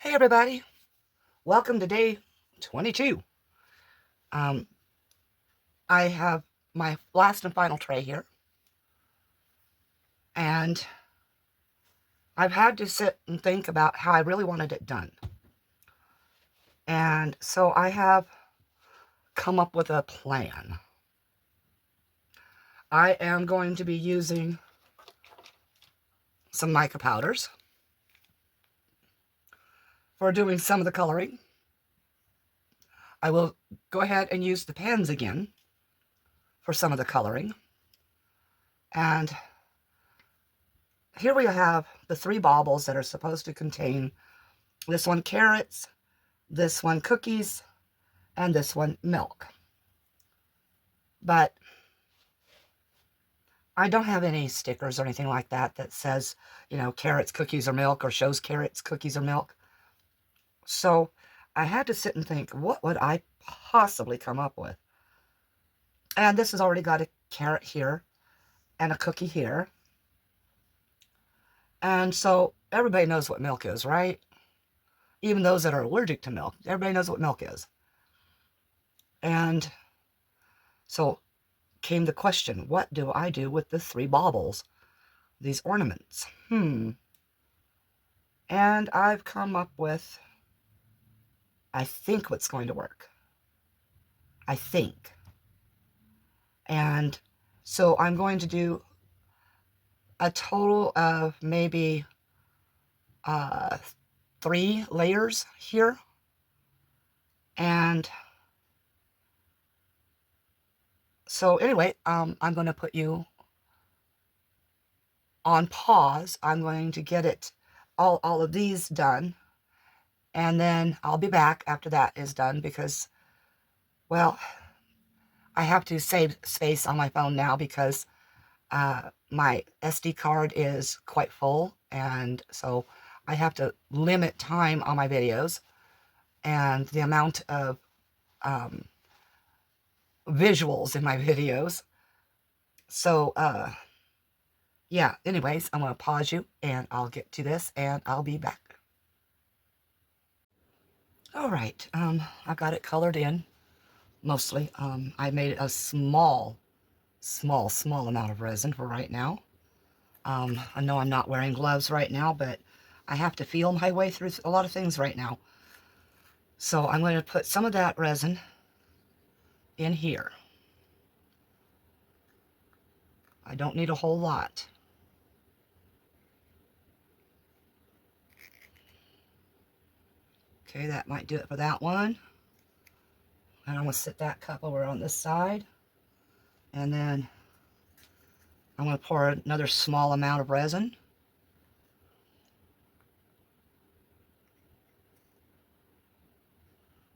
Hey everybody, welcome to day 22. I have my last and final tray here, and I've had to sit and think about how I really wanted it done. And so I have come up with a plan. I am going to be using some mica powders for doing some of the coloring. I will go ahead and use the pens again for some of the coloring. And here we have the 3 baubles that are supposed to contain this one carrots, this one cookies, and this one milk. But I don't have any stickers or anything like that that says, you know, carrots, cookies, or milk, or shows carrots, cookies, or milk. So I had to sit and think, what would I possibly come up with? And this has already got a carrot here and a cookie here. And so everybody knows what milk is, right? Even those that are allergic to milk, everybody knows what milk is. And so came the question, what do I do with the 3 baubles, these ornaments? And I've come up with, I think, what's going to work. I think. And so I'm going to do a total of maybe 3 layers here. And so anyway, I'm going to put you on pause. I'm going to get it, all of these done. And then I'll be back after that is done because, well, I have to save space on my phone now because my SD card is quite full. And so I have to limit time on my videos and the amount of visuals in my videos. So, yeah, anyways, I'm going to pause you and I'll get to this and I'll be back. All right, I've got it colored in, mostly. I made a small amount of resin for right now. I know I'm not wearing gloves right now, but I have to feel my way through a lot of things right now. So I'm going to put some of that resin in here. I don't need a whole lot. Okay, that might do it for that one. And I'm going to set that cup over on this side. And then I'm going to pour another small amount of resin.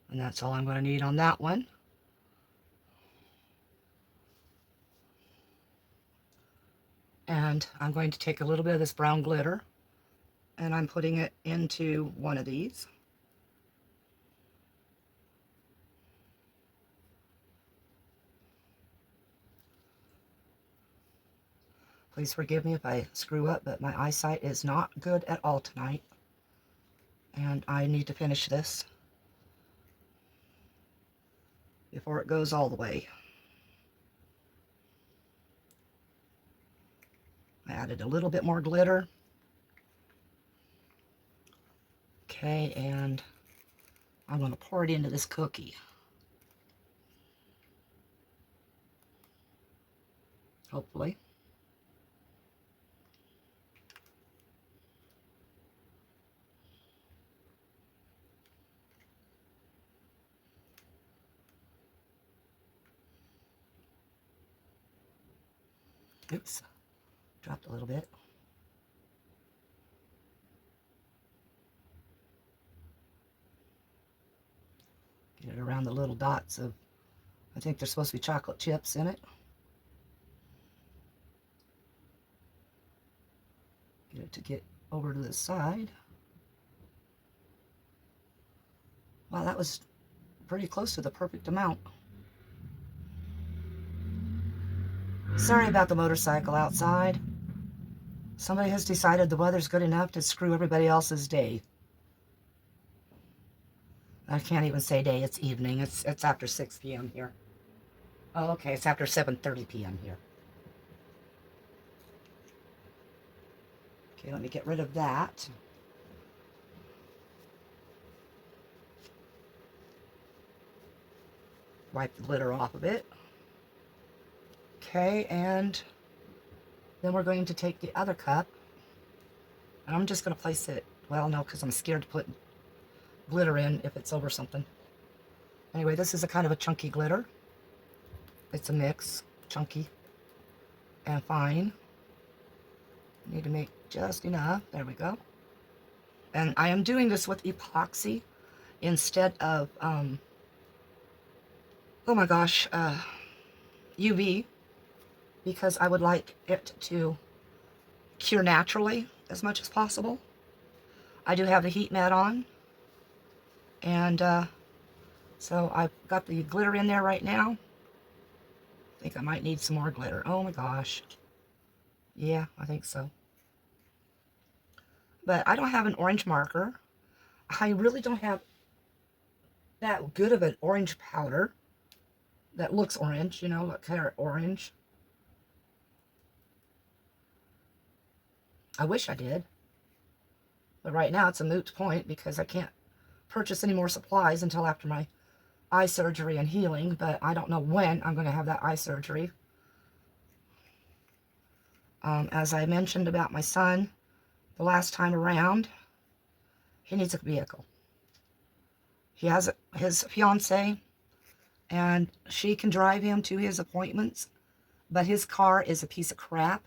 And that's all I'm going to need on that one. And I'm going to take a little bit of this brown glitter and I'm putting it into one of these. Please forgive me if I screw up, but my eyesight is not good at all tonight. And I need to finish this before it goes all the way. I added a little bit more glitter. Okay, and I'm going to pour it into this cookie. Hopefully. Oops, dropped a little bit. Get it around the little dots of, I think there's supposed to be chocolate chips in it. Get it to get over to the side. Wow, that was pretty close to the perfect amount. Sorry about the motorcycle outside. Somebody has decided the weather's good enough to screw everybody else's day. I can't even say day, it's evening. It's after 6 p.m. here. Oh, okay, it's after 7:30 p.m. here. Okay, let me get rid of that. Wipe the glitter off of it. Okay, and then we're going to take the other cup, and I'm just going to place it, well, no, because I'm scared to put glitter in if it's over something. Anyway, this is a kind of a chunky glitter. It's a mix, chunky and fine. Need to make just enough. There we go. And I am doing this with epoxy instead of, oh my gosh, UV, because I would like it to cure naturally as much as possible. I do have the heat mat on, and so I've got the glitter in there right now. I think I might need some more glitter. Oh my gosh. Yeah, I think so. But I don't have an orange marker. I really don't have that good of an orange powder that looks orange, you know, like carrot orange. I wish I did. But right now it's a moot point because I can't purchase any more supplies until after my eye surgery and healing, but I don't know when I'm going to have that eye surgery. As I mentioned about my son the last time around, he needs a vehicle. He has his fiance, and she can drive him to his appointments, but his car is a piece of crap,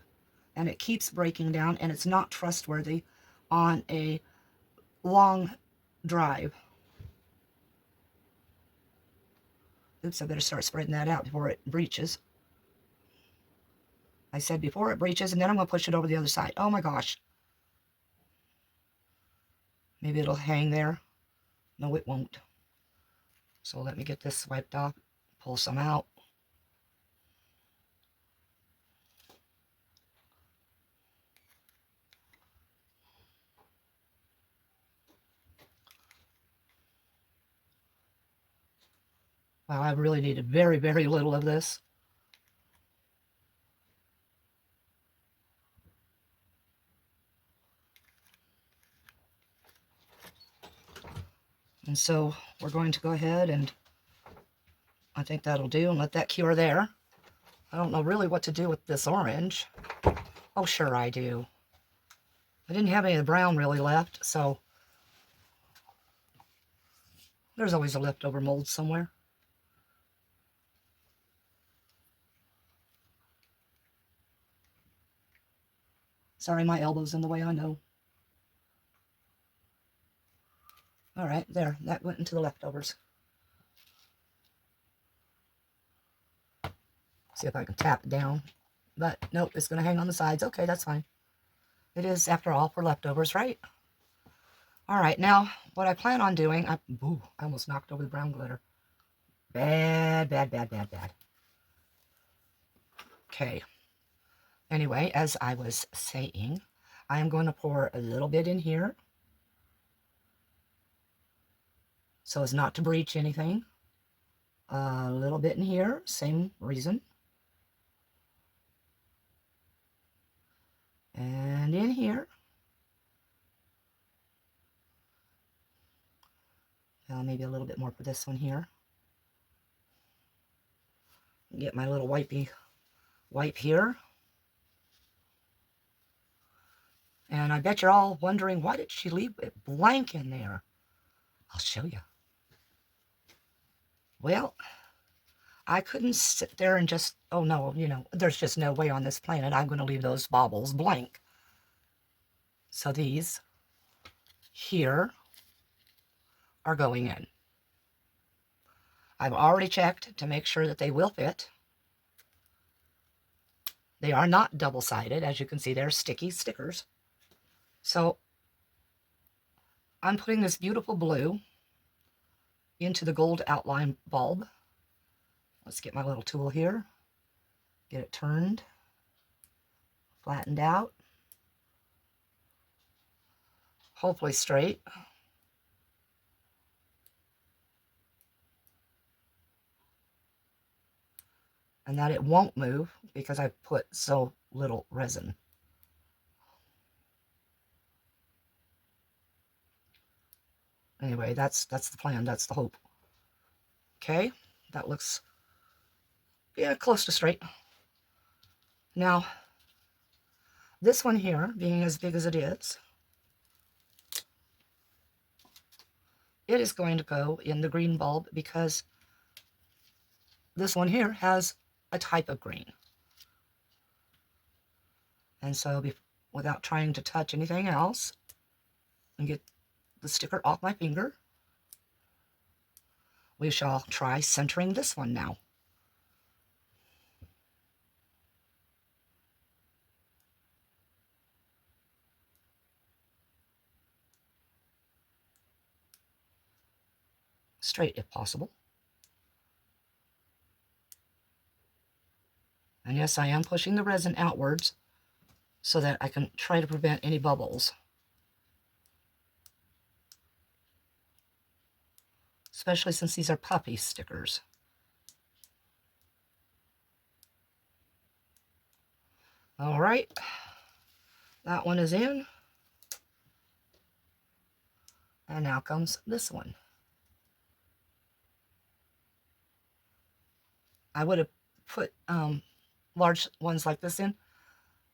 and it keeps breaking down, and it's not trustworthy on a long drive. Oops, I better start spreading that out before it breaches. I said before it breaches, and then I'm going to push it over the other side. Oh my gosh. Maybe it'll hang there. No, it won't. So let me get this wiped off, pull some out. Wow, I really needed very, very little of this. And so we're going to go ahead, and I think that'll do, and let that cure there. I don't know really what to do with this orange. Oh, sure I do. I didn't have any of the brown really left, so there's always a leftover mold somewhere. Sorry, my elbow's in the way, I know. All right, there, that went into the leftovers. See if I can tap it down. But nope, it's going to hang on the sides. Okay, that's fine. It is, after all, for leftovers, right? All right, now, what I plan on doing, I almost knocked over the brown glitter. Bad, bad, bad, bad, bad. Okay. Anyway, as I was saying, I am going to pour a little bit in here so as not to breach anything. A little bit in here, same reason. And in here. Maybe a little bit more for this one here. Get my little wipe here. And I bet you're all wondering, why did she leave it blank in there? I'll show you. Well, I couldn't sit there and just, oh no, you know, there's just no way on this planet I'm going to leave those baubles blank. So these here are going in. I've already checked to make sure that they will fit. They are not double-sided. As you can see, they're sticky stickers. So I'm putting this beautiful blue into the gold outline bulb. Let's get my little tool here. Get it turned, flattened out, hopefully straight. and that it won't move because I've put so little resin. Anyway, that's the plan. That's the hope. Okay, that looks, yeah, close to straight. Now, this one here, being as big as it is going to go in the green bulb because this one here has a type of green. And so without trying to touch anything else and get the sticker off my finger, we shall try centering this one now. Straight if possible. And yes, I am pushing the resin outwards so that I can try to prevent any bubbles. Especially since these are puppy stickers. All right, that one is in. And now comes this one. I would have put large ones like this in,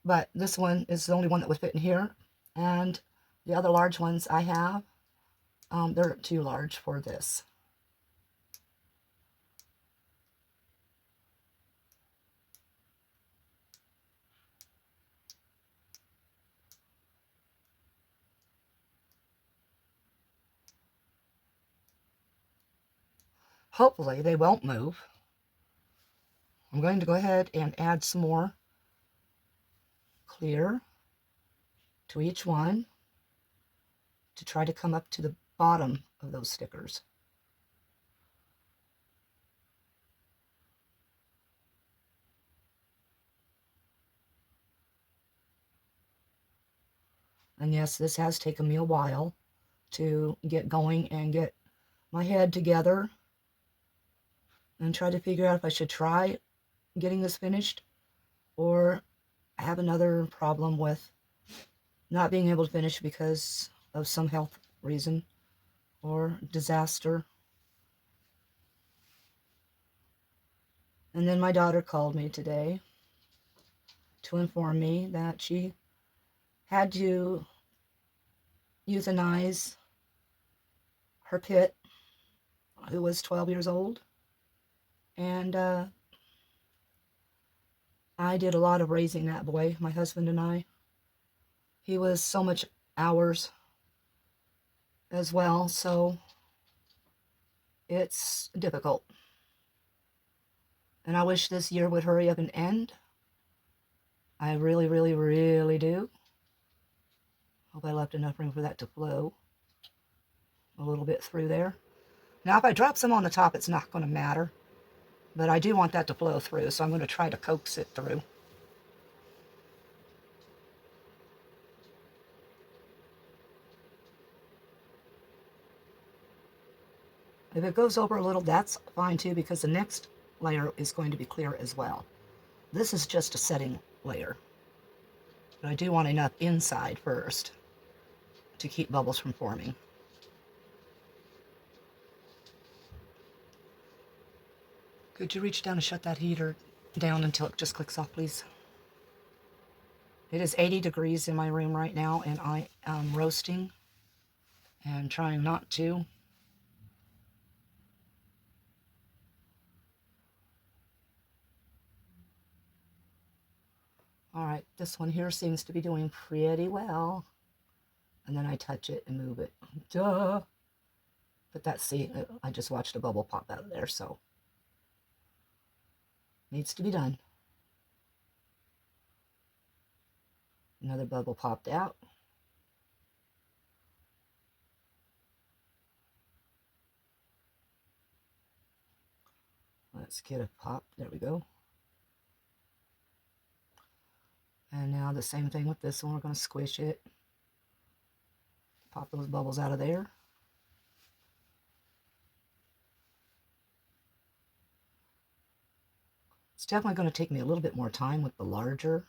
but this one is the only one that would fit in here. And the other large ones I have, they're too large for this. Hopefully they won't move. I'm going to go ahead and add some more clear to each one to try to come up to the bottom of those stickers. And yes, this has taken me a while to get going and get my head together and try to figure out if I should try getting this finished or have another problem with not being able to finish because of some health reason or disaster. And then my daughter called me today to inform me that she had to euthanize her pit, who was 12 years old. And I did a lot of raising that boy, my husband and I. He was so much ours as well, so it's difficult. And I wish this year would hurry up and end. I really, really, really do. Hope I left enough room for that to flow a little bit through there. Now, if I drop some on the top, it's not going to matter. But I do want that to flow through, so I'm going to try to coax it through. If it goes over a little, that's fine too, because the next layer is going to be clear as well. This is just a setting layer. But I do want enough inside first to keep bubbles from forming. Could you reach down and shut that heater down until it just clicks off, please? It is 80 degrees in my room right now, and I am roasting and trying not to. All right, this one here seems to be doing pretty well. And then I touch it and move it. Duh! But that's, see, I just watched a bubble pop out of there, so needs to be done. Another bubble popped out. Let's get a pop. There we go. And now the same thing with this one. We're going to squish it. Pop those bubbles out of there. Let's definitely going to take me a little bit more time with the larger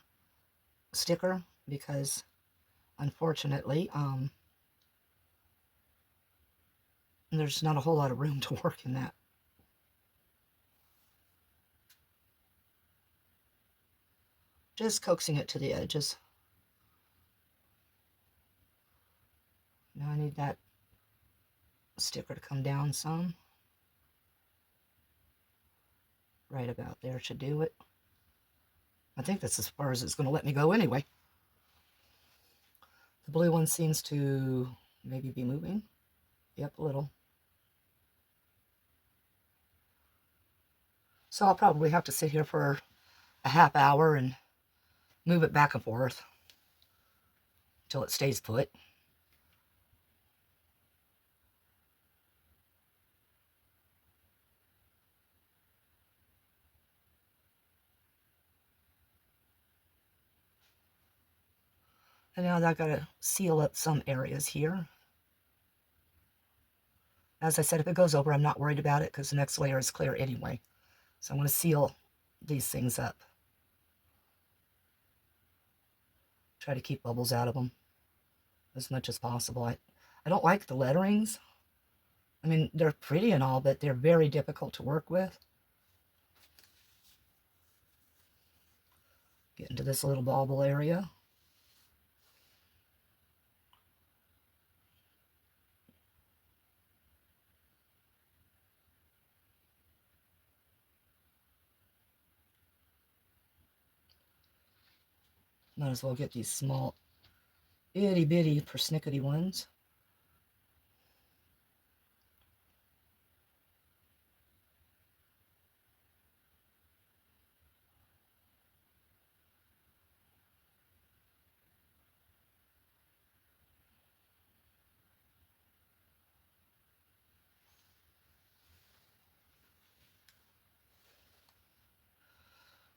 sticker because, unfortunately, there's not a whole lot of room to work in that. Just coaxing it to the edges. Now I need that sticker to come down some. Right about there should do it. I think that's as far as it's going to let me go anyway. The blue one seems to maybe be moving. Yep, a little. So I'll probably have to sit here for a half hour and move it back and forth until it stays put. And now I've got to seal up some areas here. As I said, if it goes over, I'm not worried about it because the next layer is clear anyway. So I'm going to seal these things up. Try to keep bubbles out of them as much as possible. I don't like the letterings. I mean, they're pretty and all, but they're very difficult to work with. Get into this little bauble area. Might as well get these small, itty-bitty, persnickety ones.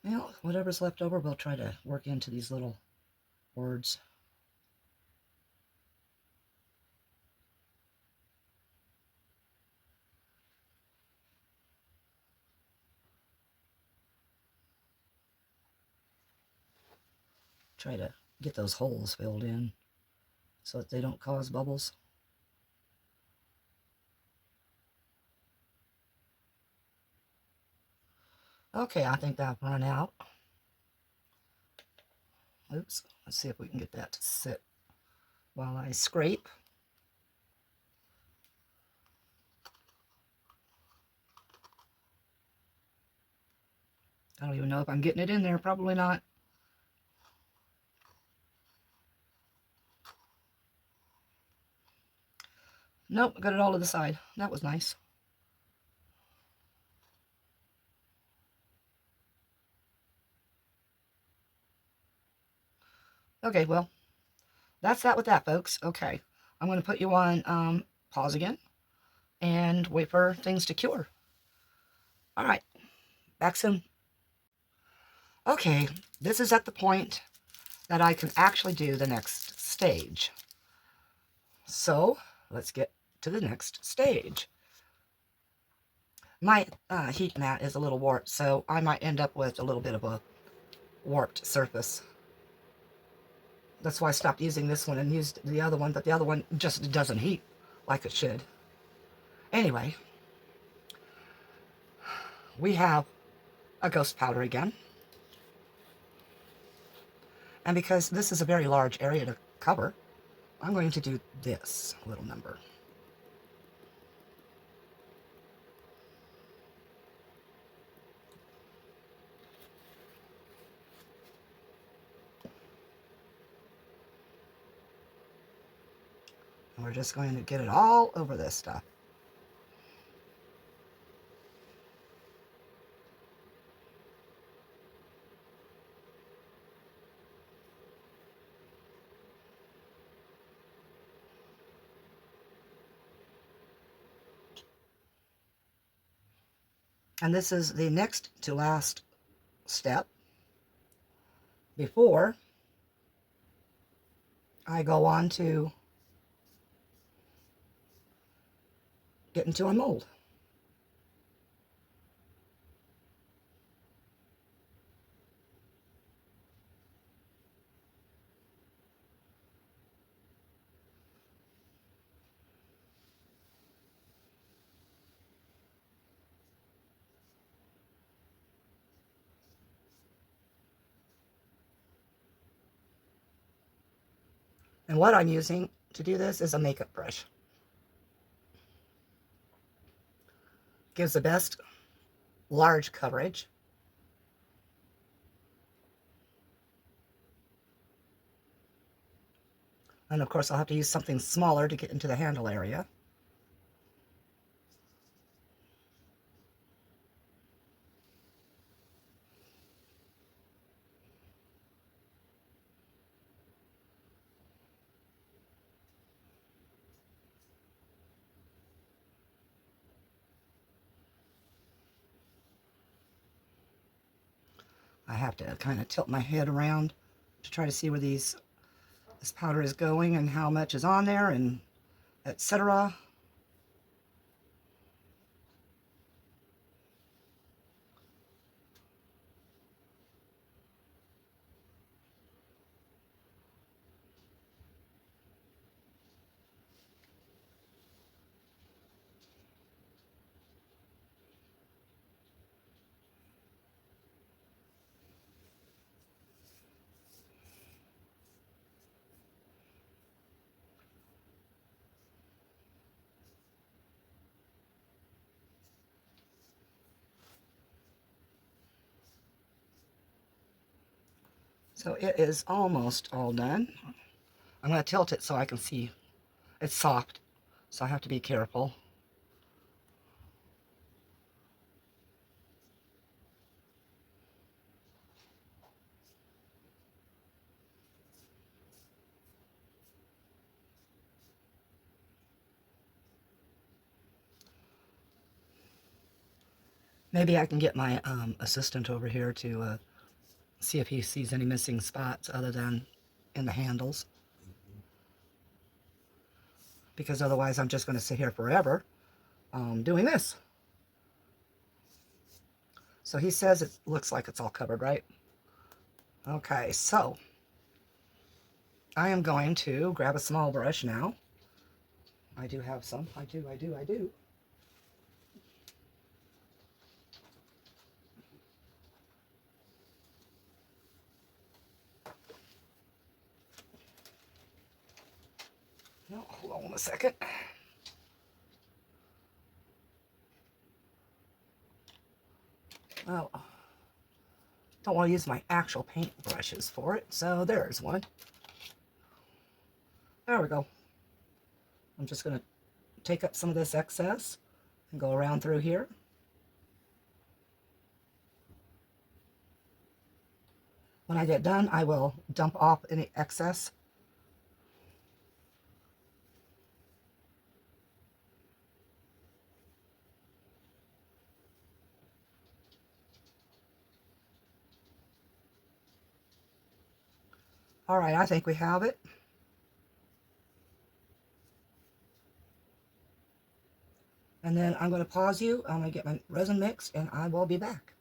Well, whatever's left over, we'll try to work into these little words. Try to get those holes filled in so that they don't cause bubbles. Okay, I think I've run out. Oops, let's see if we can get that to sit while I scrape. I don't even know if I'm getting it in there, probably not. Nope, got it all to the side. That was nice. Okay, well, that's that with that, folks. Okay, I'm going to put you on pause again and wait for things to cure. All right, back soon. Okay, this is at the point that I can actually do the next stage. So let's get to the next stage. My heat mat is a little warped, so I might end up with a little bit of a warped surface. That's why I stopped using this one and used the other one, but the other one just doesn't heat like it should. Anyway, we have a ghost powder again. And because this is a very large area to cover, I'm going to do this little number. And we're just going to get it all over this stuff. And this is the next to last step before I go on to get into a mold. And what I'm using to do this is a makeup brush. Gives the best large coverage. And of course I'll have to use something smaller to get into the handle area. I have to kind of tilt my head around to try to see where this powder is going and how much is on there and etc. So it is almost all done. I'm going to tilt it so I can see. It's soft, so I have to be careful. Maybe I can get my assistant over here to see if he sees any missing spots other than in the handles. Because otherwise I'm just going to sit here forever doing this. So he says it looks like it's all covered, right? Okay, so I am going to grab a small brush now. I do have some. I do. No, hold on a second. Well, don't want to use my actual paint brushes for it, so there's one. There we go. I'm just going to take up some of this excess and go around through here. When I get done, I will dump off any excess. All right, I think we have it. And then I'm going to pause you. I'm going to get my resin mixed, and I will be back.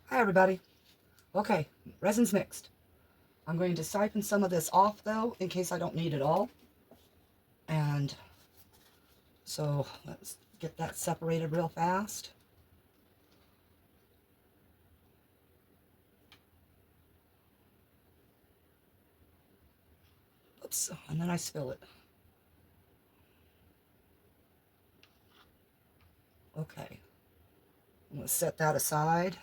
Hi, everybody. Okay, resin's mixed. I'm going to siphon some of this off, though, in case I don't need it all. And so let's get that separated real fast. Oops, and then I spill it. Okay, I'm going to set that aside.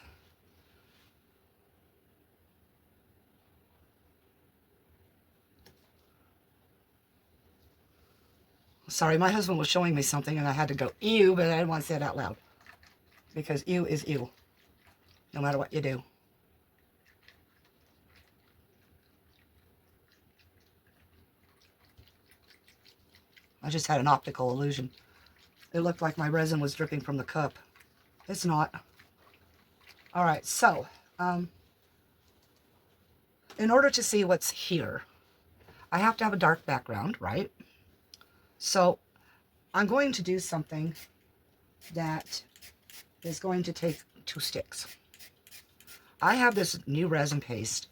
Sorry, my husband was showing me something and I had to go, ew, but I didn't want to say it out loud. Because ew is ew, no matter what you do. I just had an optical illusion. It looked like my resin was dripping from the cup. It's not. All right, so in order to see what's here, I have to have a dark background, right? So I'm going to do something that is going to take 2 sticks. I have this new resin paste,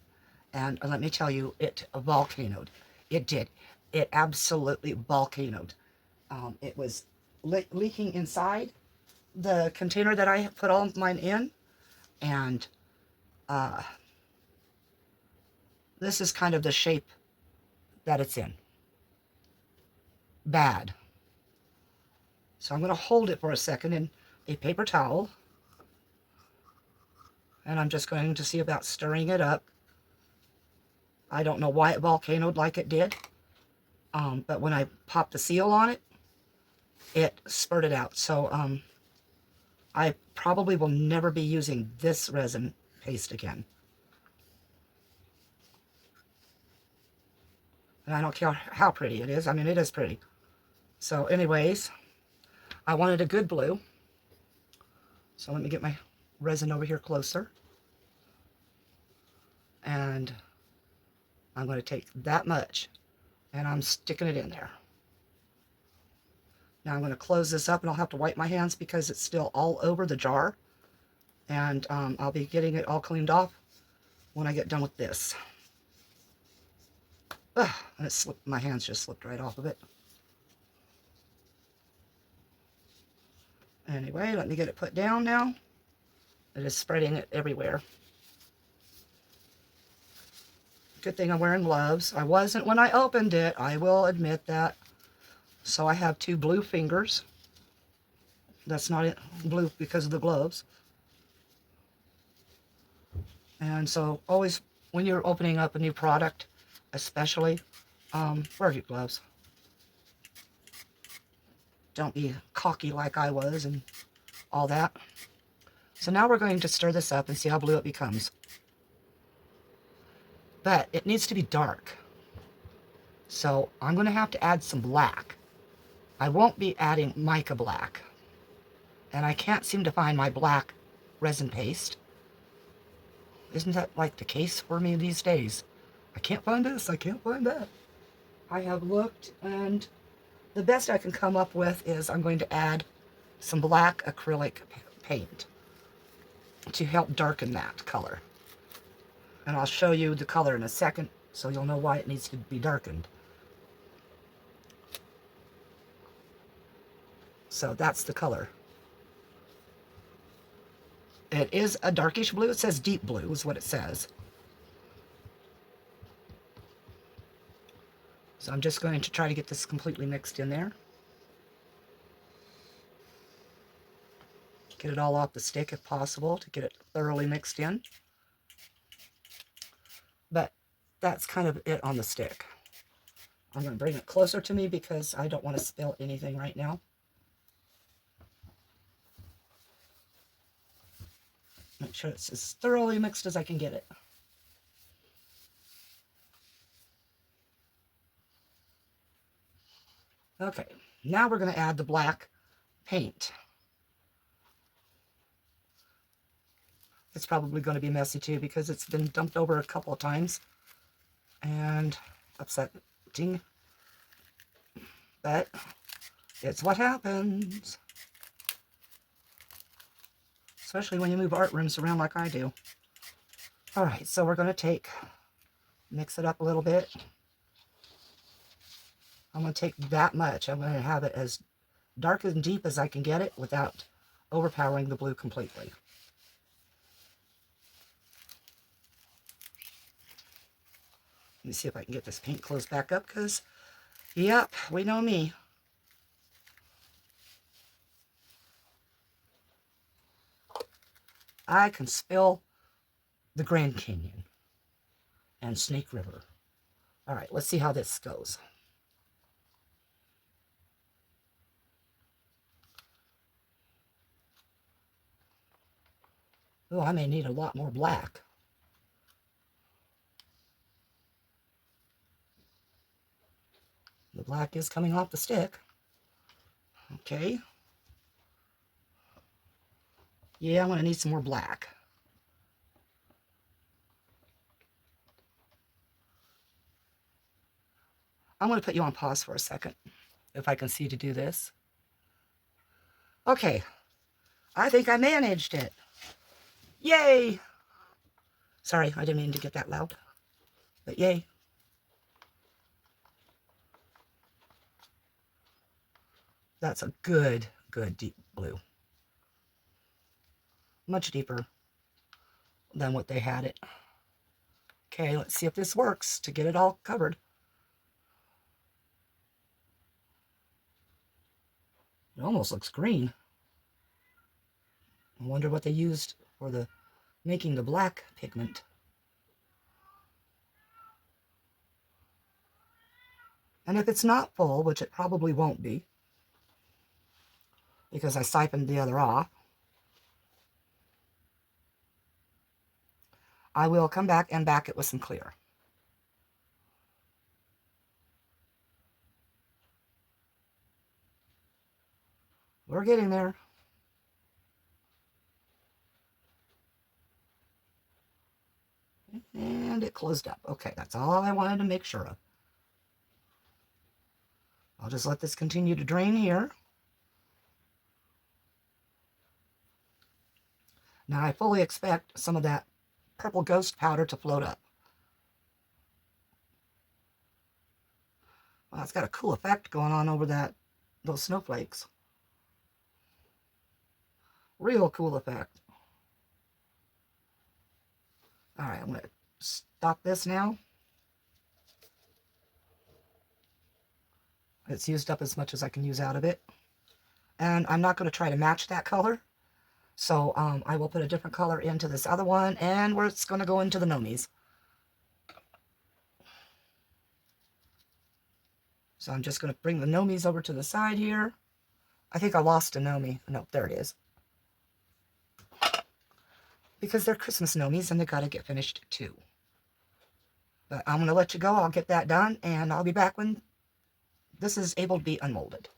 and let me tell you, it volcanoed. It did. It absolutely volcanoed. It was leaking inside, the container that I put all mine in, and this is kind of the shape that it's in. Bad. So I'm going to hold it for a second in a paper towel, and I'm just going to see about stirring it up. I don't know why it volcanoed like it did, but when I popped the seal on it, it spurted out. So I probably will never be using this resin paste again. And I don't care how pretty it is. I mean, it is pretty. So anyways, I wanted a good blue. So let me get my resin over here closer. And I'm going to take that much, and I'm sticking it in there. Now I'm going to close this up, and I'll have to wipe my hands because it's still all over the jar. And I'll be getting it all cleaned off when I get done with this. Ugh, and it slipped, my hands just slipped right off of it. Anyway, let me get it put down now. It is spreading it everywhere. Good thing I'm wearing gloves. I wasn't when I opened it, I will admit that. So I have 2 blue fingers. That's not it, blue because of the gloves. And so always when you're opening up a new product, especially, wear your gloves. Don't be cocky like I was and all that. So now we're going to stir this up and see how blue it becomes. But it needs to be dark. So I'm going to have to add some black. I won't be adding mica black. And I can't seem to find my black resin paste. Isn't that like the case for me these days? I can't find this, I can't find that. I have looked, and the best I can come up with is I'm going to add some black acrylic paint to help darken that color. And I'll show you the color in a second so you'll know why it needs to be darkened. So that's the color. It is a darkish blue. It says deep blue is what it says. So I'm just going to try to get this completely mixed in there. Get it all off the stick if possible to get it thoroughly mixed in. But that's kind of it on the stick. I'm going to bring it closer to me because I don't want to spill anything right now. Make sure it's as thoroughly mixed as I can get it. Okay, now we're going to add the black paint. It's probably going to be messy too because it's been dumped over a couple of times and upsetting, but it's what happens, especially when you move art rooms around like I do. All right, so we're going to mix it up a little bit. I'm going to take that much. I'm going to have it as dark and deep as I can get it without overpowering the blue completely. Let me see if I can get this paint closed back up because, yep, we know me. I can spill the Grand Canyon and Snake River. All right, let's see how this goes. Oh, I may need a lot more black. The black is coming off the stick. Okay. Yeah, I'm going to need some more black. I'm going to put you on pause for a second, if I can see to do this. Okay. I think I managed it. Yay! Sorry, I didn't mean to get that loud. But yay. That's a good deep blue. much deeper than what they had it. Okay, let's see if this works to get it all covered. It almost looks green. I wonder what they used for the making the black pigment. And if it's not full, which it probably won't be, because I siphoned the other off, I will come back and back it with some clear. We're getting there. And it closed up. Okay, that's all I wanted to make sure of. I'll just let this continue to drain here. Now I fully expect some of that purple ghost powder to float up. Well, it's got a cool effect going on over those snowflakes. Real cool effect. All right, I'm going to stop this now. It's used up as much as I can use out of it. And I'm not going to try to match that color. So I will put a different color into this other one, and it's going to go into the Nomies. So I'm just going to bring the Nomies over to the side here. I think I lost a Nomi. No, there it is. Because they're Christmas Nomies, and they got to get finished too. But I'm going to let you go. I'll get that done, and I'll be back when this is able to be unmolded.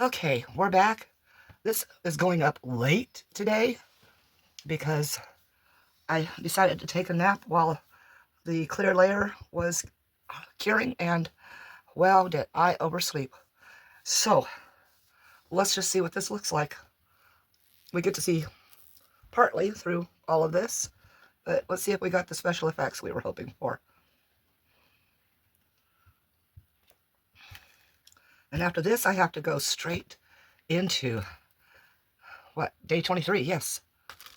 Okay, we're back. This is going up late today because I decided to take a nap while the clear layer was curing, and wow, did I oversleep. So let's just see what this looks like. We get to see partly through all of this, but let's see if we got the special effects we were hoping for. And after this, I have to go straight into, what, day 23, yes.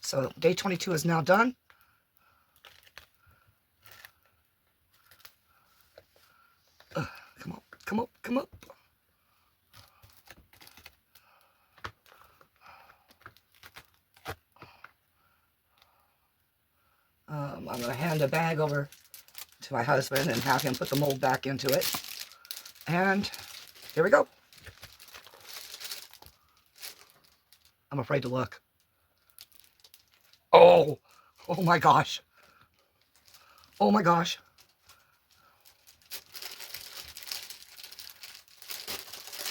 So day 22 is now done. Come up, come up, come up. I'm going to hand a bag over to my husband and have him put the mold back into it. And here we go. I'm afraid to look. Oh my gosh. Oh my gosh.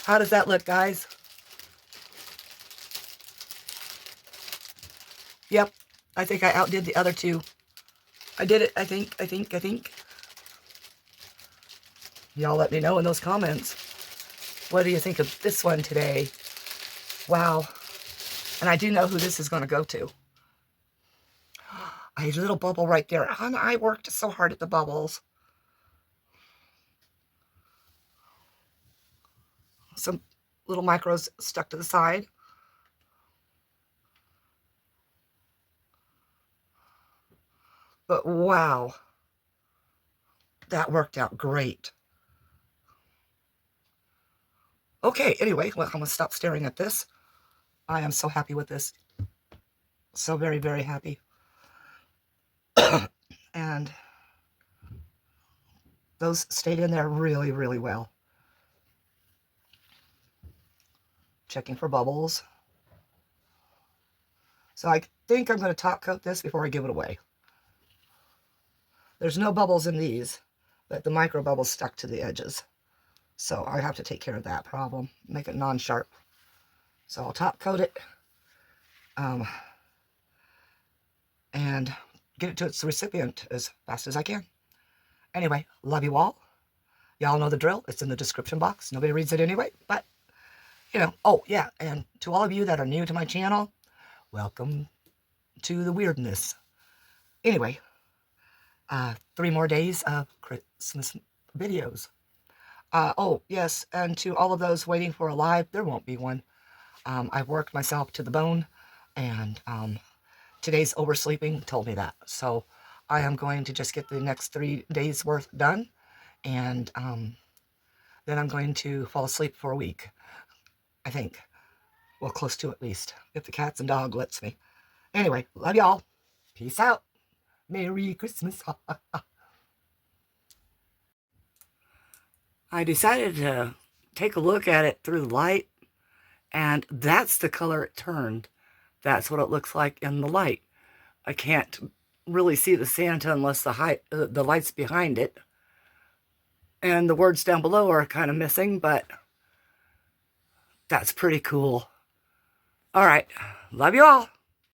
How does that look, guys? Yep, I think I outdid the other two. I did it, I think. Y'all let me know in those comments. What do you think of this one today? Wow. And I do know who this is going to go to. A little bubble right there. And I worked so hard at the bubbles. Some little micros stuck to the side. But wow. That worked out great. Okay, anyway, well, I'm going to stop staring at this. I am so happy with this. So very, very happy. And those stayed in there really, really well. Checking for bubbles. So I think I'm going to top coat this before I give it away. There's no bubbles in these, but the micro bubbles stuck to the edges. So I have to take care of that problem. Make it non-sharp. So I'll top coat it. And get it to its recipient as fast as I can. Anyway, love you all. Y'all know the drill. It's in the description box. Nobody reads it anyway, but, you know. Oh, yeah, and to all of you that are new to my channel, welcome to the weirdness. Anyway, 3 more days of Christmas videos. Oh, yes, and to all of those waiting for a live, there won't be one. I've worked myself to the bone, and today's oversleeping told me that. So I am going to just get the next 3 days worth done, and then I'm going to fall asleep for a week, I think. Well, close to at least, if the cats and dog lets me. Anyway, love y'all. Peace out. Merry Christmas. I decided to take a look at it through the light, and that's the color it turned. That's what it looks like in the light. I can't really see the Santa unless the light's behind it. And the words down below are kind of missing, but that's pretty cool. All right. Love you all.